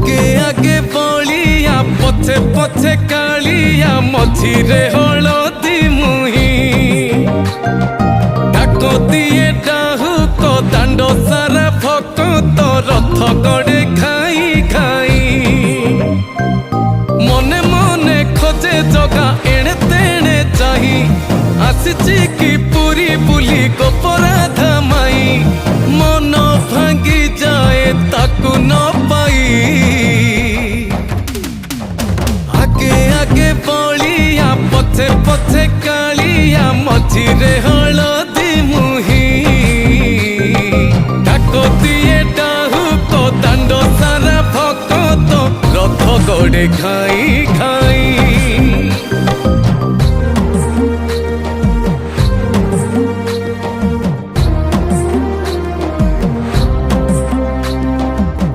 आगे आगे बलिया पछे पछे कालिया मझिरे हलदी मुही डाक दिए डाहुक दांड सारा भक्त रथ गड़े खाई खाई मने मने खोजे जगा एणे तेणे चाही आसिची कि पुरी बुली गोपराधा माई मन भांगी जाए ताकू न पाई आगे आगे बलिया पछे पछे कालिया मझिरे हलदी मुही डाक दिए डाहुक दांड सारा भक्त रथ गड़े खाई